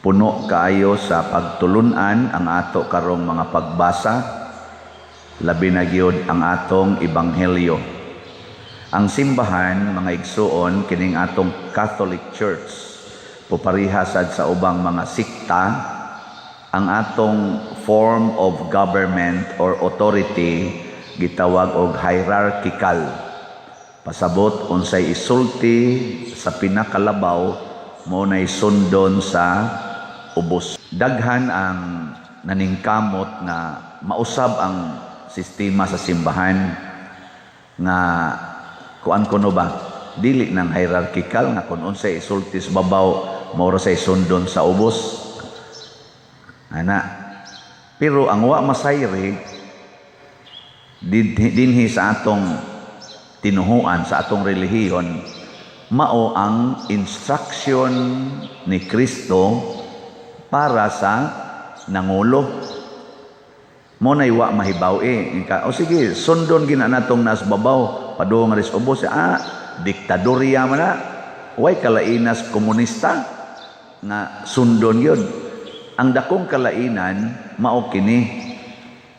puno kaayo sa pagtulunan ang ato karong mga pagbasa, labi na gyud ang atong ebanghelyo. Ang simbahan, mga igsuon, kining atong Catholic Church, puparihasad sa ubang mga sikta, ang atong form of government or authority gitawag og hierarchical. Pasabot unsay isulti sa pinakalabaw mo na isundon sa ubos. Daghan ang naningkamot na mausab ang sistema sa simbahan nga kuan kuno ba dili nang hierarchical nga kun unsay isulti sa babaw mao sa isundon sa ubos. Ana, pero ang wa masayri dinhi sa atong tinuhuan, sa atong relihiyon, mao ang instruction ni Kristo para sa nangulo. Mo nay wa mahibaw o sige, sundon gina natong nas babaw, padung ris ubos, diktadorya man na. Way kalainas komunista nga sundon yun. Ang dakong kalainan mao kini.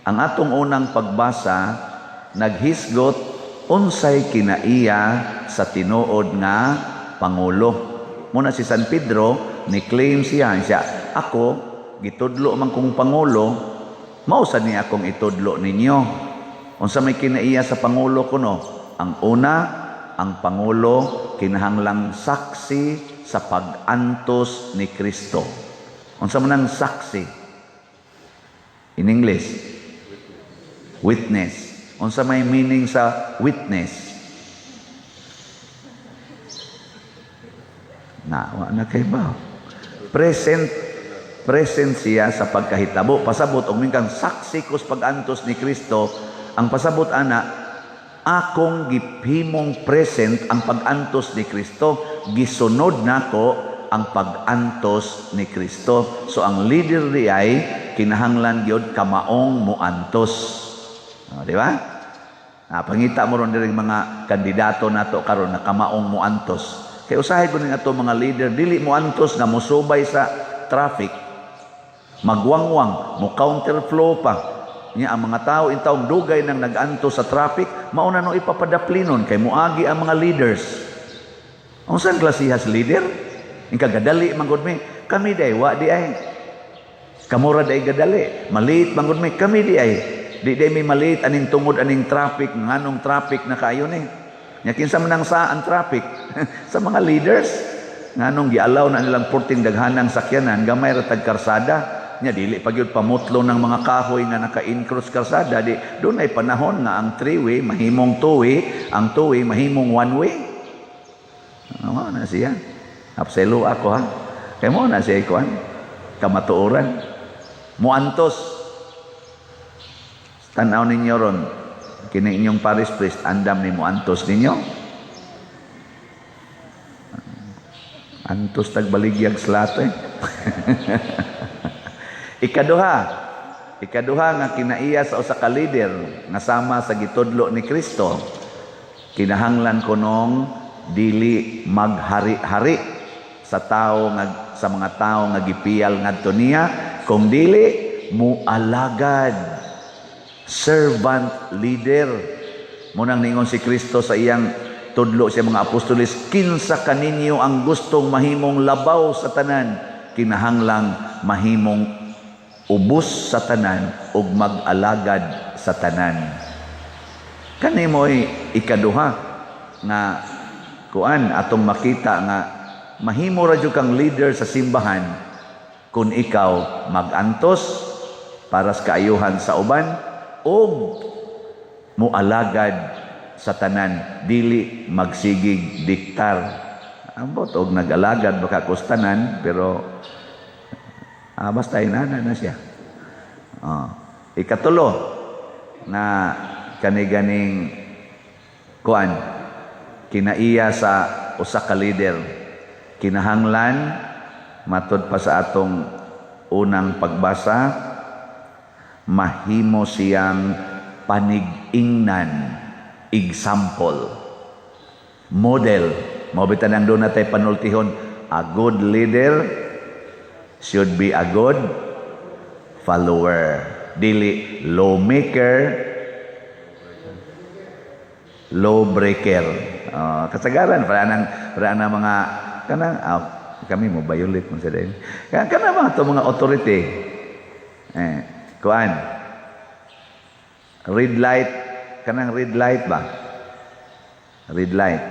Ang atong unang pagbasa naghisgot unsay kinaiya sa tinuod nga pangulo. Muna si San Pedro ni claim siya, ako gitudlo man kong pangulo, mao sad ni akong itudlo ninyo. Unsa may kinaiya sa pangulo kuno? Ang una, ang pangulo kinahanglang saksi sa pag-antos ni Kristo. Unsa man ang saksi? In English, witness. Unsa may meaning sa witness? Wa kay ba? Present siya sa pagkahitabo. Pasabot og mingkang saksi ko sa pag-antos ni Kristo. Ang pasabot ana, akong gihimong present ang pag-antos ni Kristo, gisunod nako ang pag-antos ni Kristo. So ang leader di ay kinahanglan gyud kamaong muantos. Di ba? Pangita mo ron diri mga kandidato nato karon na kamaong muantos. Kay usahay ko ning ato mga leader dili muantos na musubay sa traffic. Magwangwang, mo counterflow pa. Nya ang mga tao intawong dugay nang nag-antos sa traffic, mao na no ipapadaplinon kay muagi ang mga leaders. Unsa ang klasihas leader? Ingka gadali manggod mi, kami day wa di ay. Kamura day gadali, maliit manggod mi, kami di ay. Di may maliit aning tungod aning traffic, nganong traffic na kayo ni. Nya kinsa man ang saan traffic sa mga leaders nganong gialaw na nilang purting daghanang sakyanan gamay ra tag karsada. Nya dili pa gyud pamutlo ng mga kahoy nga naka-encroach karsada. Di doon ay panahon nga ang three-way mahimong two-way, ang two-way mahimong one-way. Ano na siya? Apselo ako ha. Kay mo na siya ikuan kamatuoran. Muantos. Tanaw ninyo ron, kini inyong parish priest, andam ni mo antos ninyo. Antos tagbaligyag slato eh. Ikaduha nga kinaiya sa usa ka leader nga sama sa gitudlo ni Kristo. Kinahanglan kunong dili maghari-hari sa mga tao nga gipiyal ngadto niya, kung dili mualagad. Servant leader. Munang ningon si Kristo sa iyang tudlo sa mga apostoles, kinsa kaninyo ang gustong mahimong labaw sa tanan, kinahanglang mahimong ubos sa tanan ug mag-alagad sa tanan. Kani mo'y ikaduha nga kuan atong makita nga mahimo ra jud kang leader sa simbahan kung ikaw mag-antos para sa kaayuhan sa uban og mualagad sa tanan, dili magsigig diktar. Ambot og nag-alagad baka kustanan pero basta inana na siya. Ikatulo na kaniganing kuan kinaiya sa usa ka leader, kinahanglan matud pa sa atong unang pagbasa, mahimo siyang panig-ingnan, example, model. Mabitan ang doon natay panultihon, a good leader should be a good follower. Dili lawmaker, lawbreaker. Kasagaran para nang mga kanang kami mo violate mo sa din. Kana mga to mga authority. Kuan. Red light, kanang red light ba? Red light.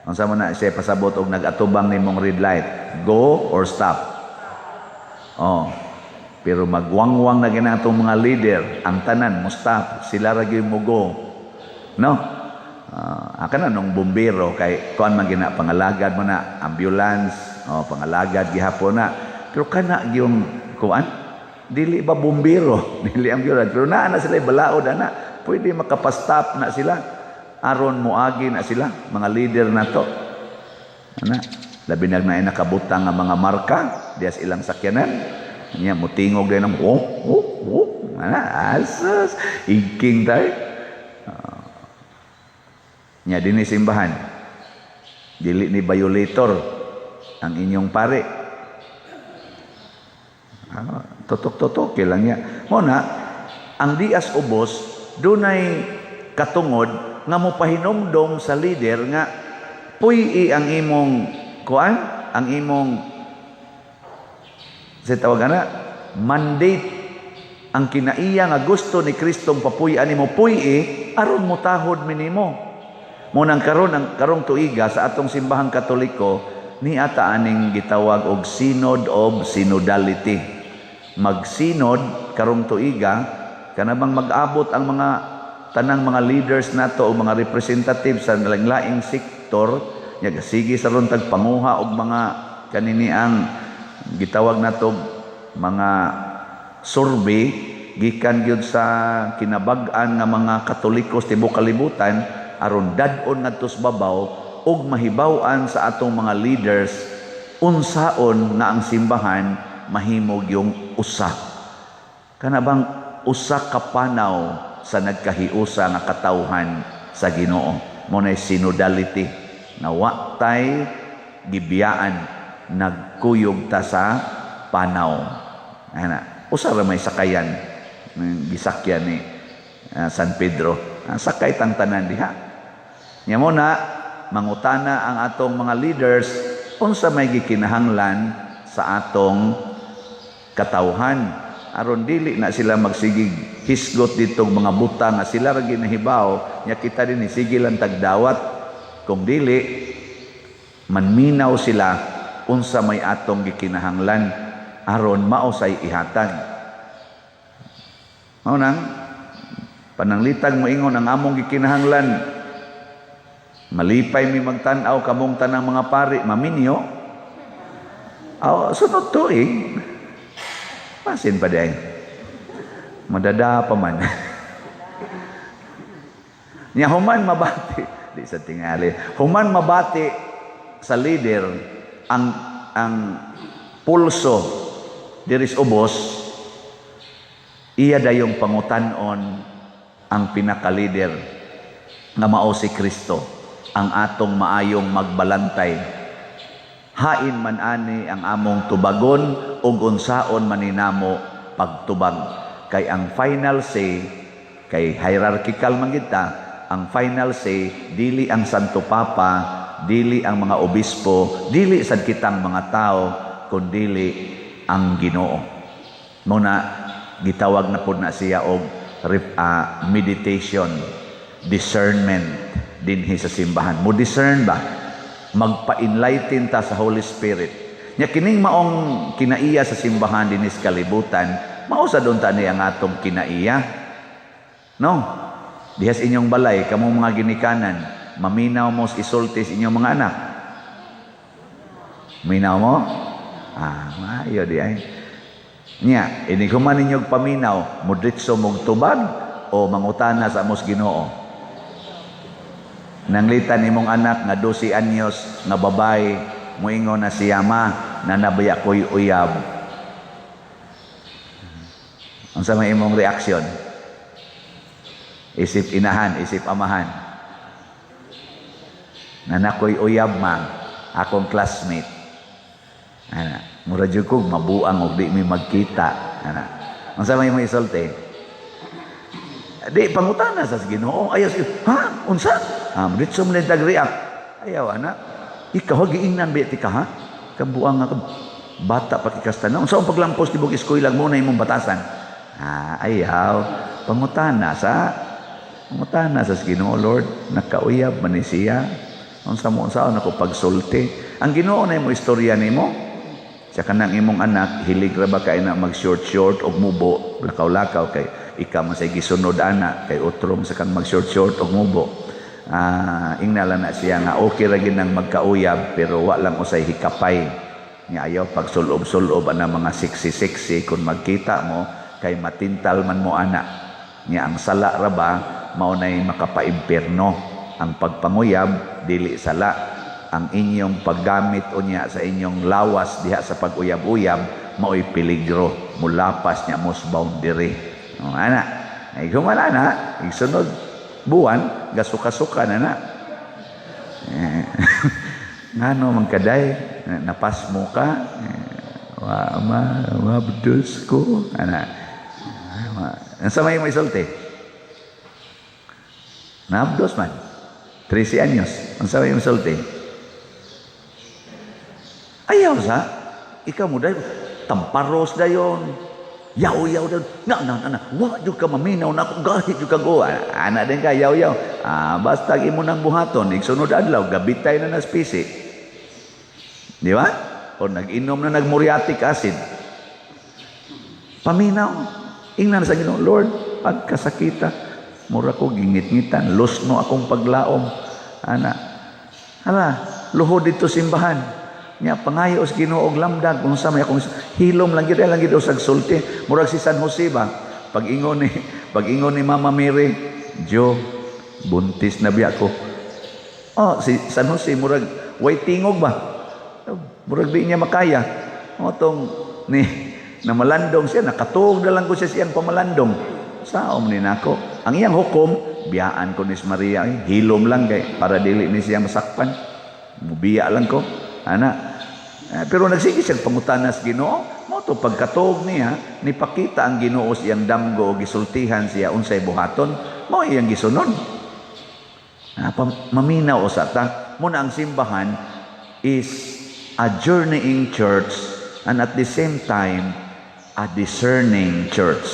Unsa man na siya pasabot og nag-atubang nimong red light? Go or stop? Pero magwangwang na ginatong mga leader, ang tanan mo stop, sila ra gyud mo go. No? Kana nung bumbero kay kuan man gina pangalagad mo na ambulance, pangalagad gihapon na. Pero kana yung kuan dili ba bumbero, dili ambulance. Pero naa na sila balaod ana, pwede makapastop na sila. Aron moagi na sila, mga leader na to. Ana, labi na nakabutang nga mga marka dias ilang sakyanan. Nya mutingog din ng asas iking tay. Nya dinhi simbahan. Dili ni violator ang inyong pare. Tutok-tutok lang niya. Muna, ang dias ubos dunay katungod nga mopahinomdom sa leader nga puy ang imong kuan, ang imong sa tawag ana mandate, ang kinaiya nga gusto ni Kristong papuy-an nimo puy aron motahod minimo. Munang karon ang karong tuiga sa atong simbahang Katoliko ni ata aning gitawag og Synod of Synodality. Magsinod karong tuiga kanabang mag-abot ang mga tanang mga leaders nato o mga representatives sa laing sektor nya sige sa ron tagpanguha og mga kanini ang gitawag nato mga survey gikan gyud sa kinabag-an nga mga Katolikos tibuok kalibutan aron dad-on ngadto sa babaw ug mahibaw-an sa atong mga leaders unsaon nga ang simbahan mahimog yung usa kanabang usa ka panaw sa nagkahiusa nga katawhan sa Ginoo. Mo na synodality na wa tay gibiyaan nagkuyog ta sa panaw. Ana, usa ra may sakayan gisakyan ni San Pedro. Sakay tang tanan diha. Nya mo na mangutana ang atong mga leaders unsa may gikinahanglan sa atong katawhan aron dili na sila magsigig hisgot ditong mga butang nga sila ra ginahibaw nya kita din sige lang tagdawat kung dili manminaw sila unsa may atong gikinahanglan aron mao say ihatag. Mao nang pananglitag moingon ang among gikinahanglan malipay mi magtan-aw kamong tanang mga pari maminyo sunod tuig pasin pa day madada pa man nya human mabati di sa tingali human mabati sa leader ang pulso diris ubos iya dayong pangutanon ang pinaka-leader nga mao si Kristo ang atong maayong magbalantay hain man ani ang among tubagon ug unsaon maninamo pagtubag kay ang final say kay hierarchical man kita ang final say dili ang Santo Papa dili ang mga obispo dili sad kitang mga tao kundi ang Ginoo. Muna gitawag na pud na siya og meditation discernment dinhi sa simbahan mo discern ba magpa-enlighten ta sa Holy Spirit nya kining maong kinaiya sa simbahan dinhi sa kalibutan mao sa don ta ni ang atong kinaiya no dihas inyong balay kamo mga ginikanan maminaw mo isultis inyong mga anak minaw mo maayo di ay nya ini human ninyog paminaw mudritso mog tubag o mangutana sa amos Ginoo nanglitan imong anak nga 12 anyos nga babay moingon na siya na nabaya ko'y uyab ang sama imong reaksyon isip inahan isip amahan na nakoy uyab akong classmate ana Mura jud ko mabuang og di mi magkita. Ana. Unsa may isulti? Di pangutana sa Ginoo. Ayaw siya, ha? Unsa? Ditso mo nitag react. Ayaw ana. Ikaw giingnan ba ti ka ha? Kabuang nga bata pa kikasta na. Unsa ang paglampos tibok eskwela mo na imong batasan? Ayaw. Pangutana sa Ginoo, Lord, nakauyab man ni siya. Unsa mo unsaon ako pagsulti. Ang Ginoo na imo istorya nimo. Sa kanang imong anak, hilig ra ba kay na mag short og mubo, lakaw-lakaw kay ikaw man say gisunod ana kay utrom sa kang mag short og mubo. Ingna lang na siya nga okay ra gid nang magkauyab pero wa lang usay hikapay. Nga ayaw pagsulob-sulob ana mga sexy kung magkita mo kay matintal man mo ana. Nga ang sala ra ba mao nay makapaimpierno. Ang pagpanguyab dili sala. Ang inyong paggamit unya sa inyong lawas diha sa pag-uyab-uyab mao'y peligro. Mulapas niya most boundary. Ana, ay humala na, igsunod buwan, gasuka-suka na. Ngano man kaday, napas mo ka, mabdos ko. Ana, sa may isulti? Nabdos man. 13 anyos. Ang sa may isulti? Ayaw sa, ikaw mo dayo, tamparos dayon, yaw dayon, wak yung ka maminaw na ako, gahit yung ka go, anak din ka, yaw, basta imo nang buhaton, igsunod adlaw, gabitay na naspisi. Di ba? O nag-inom na nag-muriatic acid. Paminaw, ingnan sa Ginoo, Lord, pagkasakita, mura ko gingit-ngitan, lusno akong paglaom, luhod dito simbahan. Nya pangayo sa Ginoo og lamdag unsa may akong hilom lang gid usag sulti murag si San Jose ba pag-ingon ni Mama Mary Jo buntis na biya ko si San Jose murag way tingog ba murag di niya makaya tong ni na malandong siya nakatuog na lang ko siya siyang pamalandong saom ni nako ang iyang hukom biyaan ko ni Maria hilom lang kay para dili ni siya masakpan mubiya lang ko pero nagsige siyang pangutana sa Ginoo mo to pagkatuog niya nipakita ang Ginoo siyang damgo gisultihan siya unsay buhaton mo iyang gisunod maminaw usata mo na ang simbahan is a journeying church and at the same time a discerning church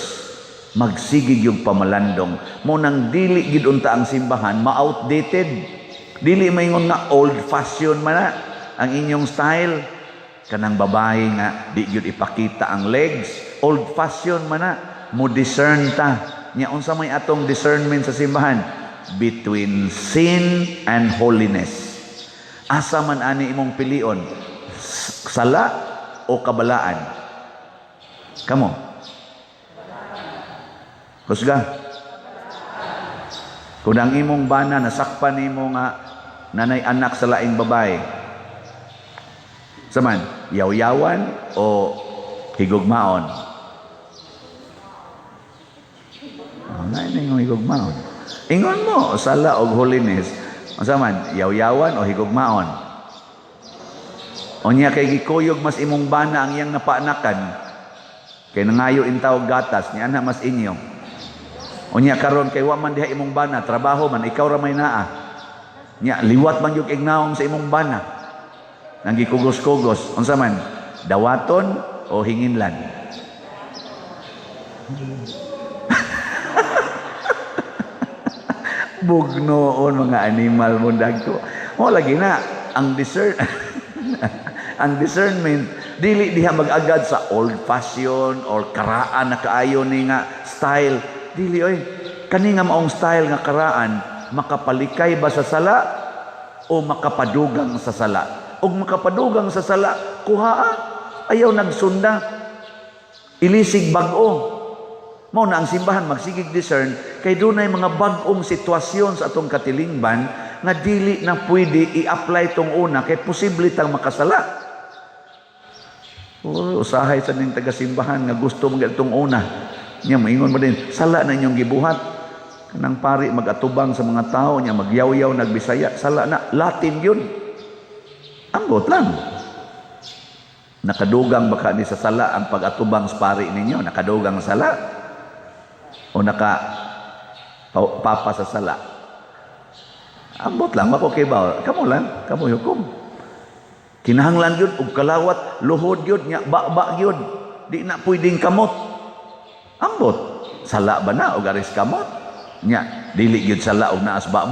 magsigig yung pamalandong mo nang dili gid unta ang simbahan ma-outdated dili maingon nga old fashion man na ang inyong style kanang babae nga di gyud ipakita ang legs old fashion man na mo discern ta nya unsa may atong discernment sa simbahan between sin and holiness asa man ani imong pilion sala o kabalaan kamo husga kung ang imong bana nasakpan nimo nga nanay anak sa laing babae saman, yaw-yawan o higugmaon? Ngayon yung higugmaon. Ingon mo, sala o holiness. Saman, yaw-yawan o higugmaon? O niya kay gikuyog mas imong bana ang iyang napaanakan. Kay nangayo intawag gatas, niya na mas inyo. O niya karon kay wa man diha imong bana, trabaho man, ikaw ra may naa. Niya, liwat man yung ignaong sa imong bana. Nang gikugos-kugos unsa man dawaton o hinginlan bugnoon mga animal mo dagko mo lagi na ang discernment dili diha mag-agad sa old fashion or karaan na kaayo ni nga style dili oy kani nga maong style nga karaan makapalikay ba sa sala o makapadugang sa sala og makapadugang sa sala kuhaa ayaw nagsunda ilisig bag-o mao na ang simbahan magsigig discern kay dunay mga bag-ong sitwasyon sa atong katilingban nga dili na pwede i-apply tong una kay posible tang makasala usahay sa ning taga-simbahan nga gusto mo itong una nya moingon mo din sala na inyong gibuhat kanang pari magatubang sa mga tao nya magyaw-yaw nagbisaya sala na Latin yun ambot lang Nakadugang baka ni sa sala ang pag-atubang sa pari ninyo? Nakadugang sala? O papa sa sala? Ambot lang, ako kay ba? Kamu lang, kamu hukom. Kinahanglan yun, ug kalawat, luhod yun, nya, ba yun. Di na pwedeng kamot. Ambot, sala ba na, o garis kamot? Nya, dili yun sala, o naas ba.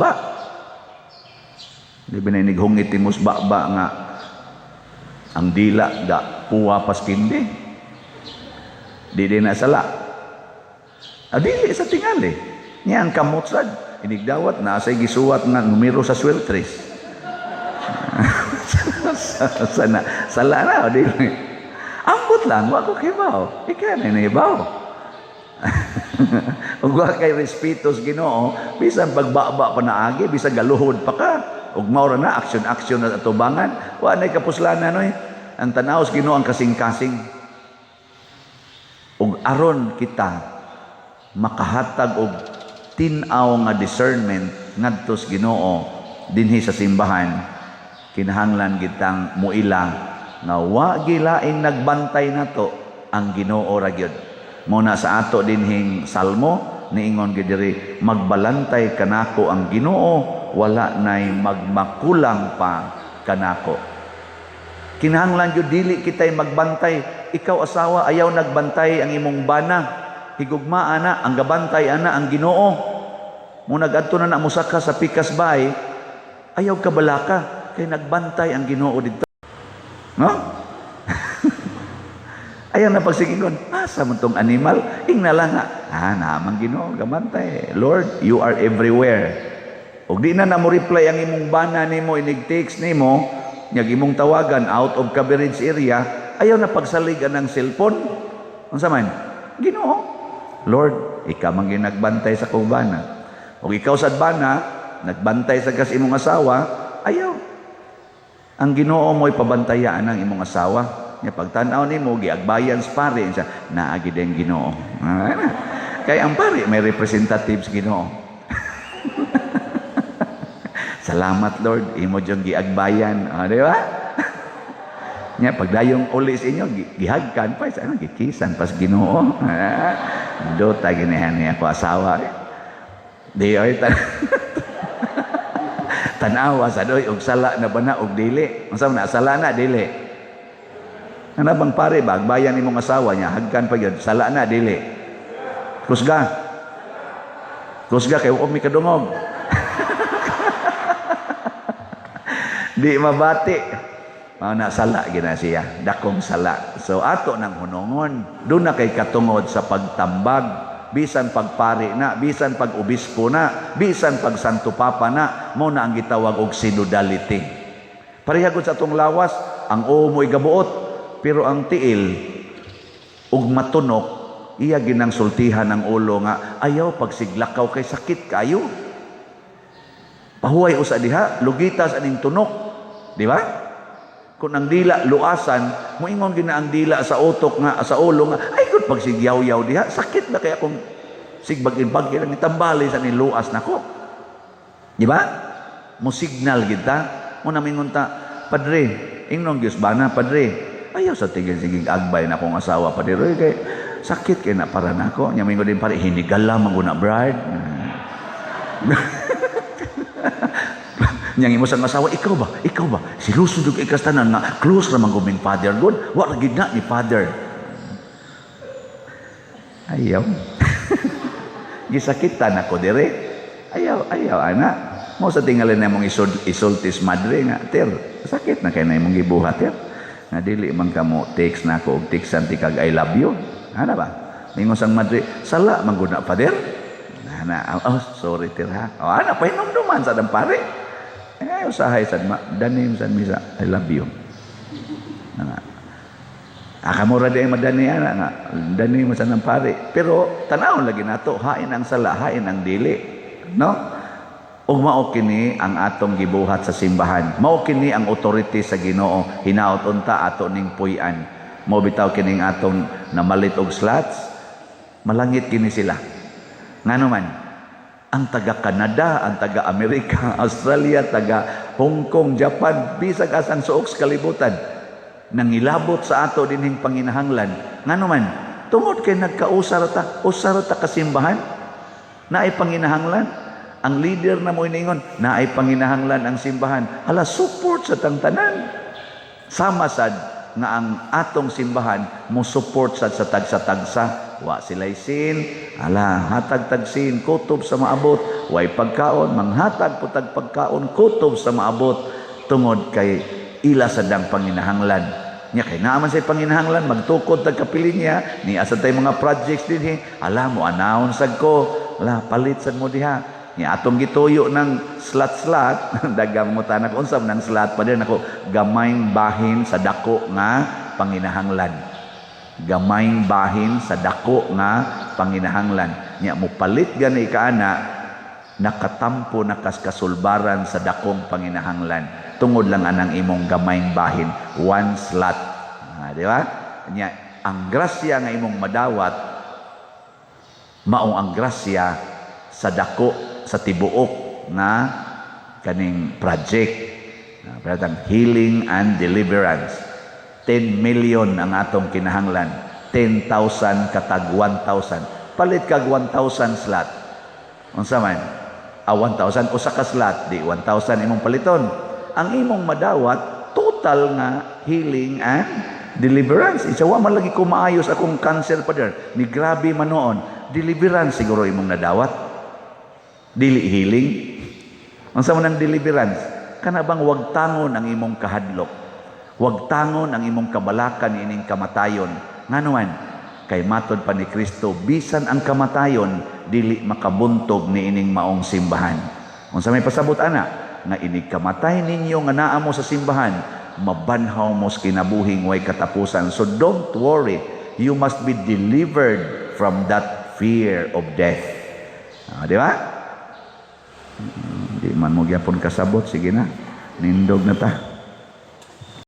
Di ba na inighungitin mo sa ba nga, ang dila da puwa paskindi. Di na sala. Dili sa tingali. Niya ang kamot sad. Inigdawat na sa gisuwat nga numero sa sweltris. Sala na. Dili. Ambot lang. Wako kibaw. Ika na inibaw. Ug wa kay respetos Ginoo, bisan pagbaba pa naagi, bisan galuhod pa ka. Ug maura na action na atubangan, wa nay kapuslanan noy. Ang tanaw sa Ginoo ang kasing-kasing. Ug aron kita makahatag og tin-aw nga discernment ngadto sa Ginoo dinhi sa simbahan, kinahanglan kitang muila nga wa gilaing nagbantay nato ang Ginoo ra gyud. Muna sa ato dinhing salmo niingon gid diri, magbalantay kanako ang Ginoo, wala nay magmakulang pa kanako. Kinahanglan gyud dili kitay magbantay. Ikaw asawa ayaw nagbantay ang imong bana, higugma ana ang gabantay ana ang Ginoo. Mo nagadto na musaka sa pikas bay, ayaw ka balaka kay nagbantay ang Ginoo didto. No? Ayaw na pagsigingon, asa man tong animal? Ingna lang nga, naman Ginoo gabantay. Lord, you are everywhere. Og di na mo reply ang imong bana nimo, inig-text nimo, nyag imong tawagan out of coverage area, ayaw na pagsaligan ng cellphone. Unsa man? Ginoo. Lord, ikaw man ginagbantay sa kong bana. Og ikaw sad bana, nagbantay sa kas imong asawa, ayaw. Ang Ginoo mo'y pabantayaan ang imong asawa. Nya pagtan-aw nimo giagbayan sa pare siya, naagi den Ginoo. Kay ang pare may representatives Ginoo. Salamat Lord, imo jong giagbayan, di ba? Nya pagdayong uli sa inyo gihagkan pa sa gikisan pas Ginoo. Do ta ginihan niya ako asawa. Di ay tanawa sa doy og sala na bana og dili. Unsa man sala na dili? Ano bang pare ba agbayan imong asawa niya hagkan pa gyud sala na dili? Kusga kay mi kadungog. Di mabati. Na sala gina siya, dakong sala. So ato nang hunongon, doon na kay katungod sa pagtambag, bisan pagpari na, bisan pag-obispo na, bisan pag Santo Papa na, mo na ang gitawag og synodality. Parehagod sa atong lawas, ang umoy gabuot, pero ang tiil ug matunok, iya ginang sultihan ng ulo nga ayaw pagsiglakaw kay sakit kayo. Pahuway usa diha, lugitas aning tunok, di ba? Kung ang dila luasan, moingon gina ang dila sa utok nga sa ulo nga ay kun pagsigyaw-yaw diha, sakit ba kaya kung sigbag-imbag kaya nitambali sa ni luas nako. Di ba? Mo signal kita, mo namingon ta, padre, ingnon Dios bana padre. Ayaw sa tigil sigig agbay na akong asawa padre kay sakit kay na para nako. Nya mingon din pare hinigala manguna bride. Yang imo sang asawa, ikaw ba? Silusudog ikastanan nga close ra man guming father God. Wa ra gid na ni father. Ayaw. Gisakitan ako dire. Ayaw ana. Mo sa tingalan na mong isultis madre nga, ter, sakit na kay na imong gibuhat ter. Nga dili man kamo text na ako og textan ti kag I love you. Ana ba? Mingon sang madre, sala man gud na father. Ana, sorry ter ha. Ana pa hinumduman sa dang pare. Usahay sad danim sad misa I love you. Nga. Akamura di madani ana nga danim sa nang pare. Pero tanawon lagi nato hain ang sala, hain ang dili. No? Ug mao kini ang atong gibuhat sa simbahan. Mao kini ang authority sa Ginoo. Hinaot unta ato ning puy-an. Mao bitaw kining atong namalit og slots. Malangit kini sila. Ngano man? Ang taga-Canada, ang taga-Amerika, Australia, taga-Hong Kong, Japan, bisag asang suok sa kalibutan. nangilabot sa ato dinhing panginahanglan. Ngano man, tungod kay nagkausar ta kasimbahan, naay panginahanglan. Ang leader na mo iningon, naay panginahanglan ang simbahan. Hala, support sa tangtanan. Sama sad nga ang atong simbahan mo support sad sa tagsa-tagsa. Wa sila'y sin, ala, hatag tagsin, kutob sa maabot. Way pagkaon, manghatag po tag pagkaon, kutob sa maabot. Tungod kay ila sadang panginahanglan. Nya kay naaman say panginahanglan, magtukod tag kapilin niya, ni asa tay mga projects din ala mo announce ko, ala palit sad mo diha. Nya atong gituyo ng slot dagang mo tanak unsam nang slot pa din ako gamayng bahin sa dako nga panginahanglan. Gamayng bahin sa dako nga panginahanglan. Nya mo palit gani kaana nakatampo nakaskasulbaran sa dakong panginahanglan. Tungod lang anang imong gamayng bahin, one slot. Di ba? Nya ang grasya nga imong madawat maong ang grasya sa dako sa tibuok nga kaning project. Pratang healing and deliverance. 10 million ang atong kinahanglan. 10,000 katag 1,000. Palit kag 1,000 slot. Unsa man? 1,000 usa ka slot, di 1,000 imong paliton. Ang imong madawat total nga healing and deliverance. Isawa man lagi ko maayos akong cancer pa der. Ni grabe man noon. Deliverance siguro imong nadawat. Dili healing. Ang sama ng deliverance, kana bang wag tangon ang imong kahadlok. Wag tangon ang imong kabalakan ining kamatayon. Nganuman, kay matod pa ni Kristo, bisan ang kamatayon, dili makabuntog ni ining maong simbahan. Unsa may pasabot ana, nga inig kamatay ninyo nga naa mo sa simbahan, mabanhaw mo sa kinabuhing way katapusan. So don't worry, you must be delivered from that fear of death. Di ba? Di man mo gyapon kasabot, sige na, nindog na ta.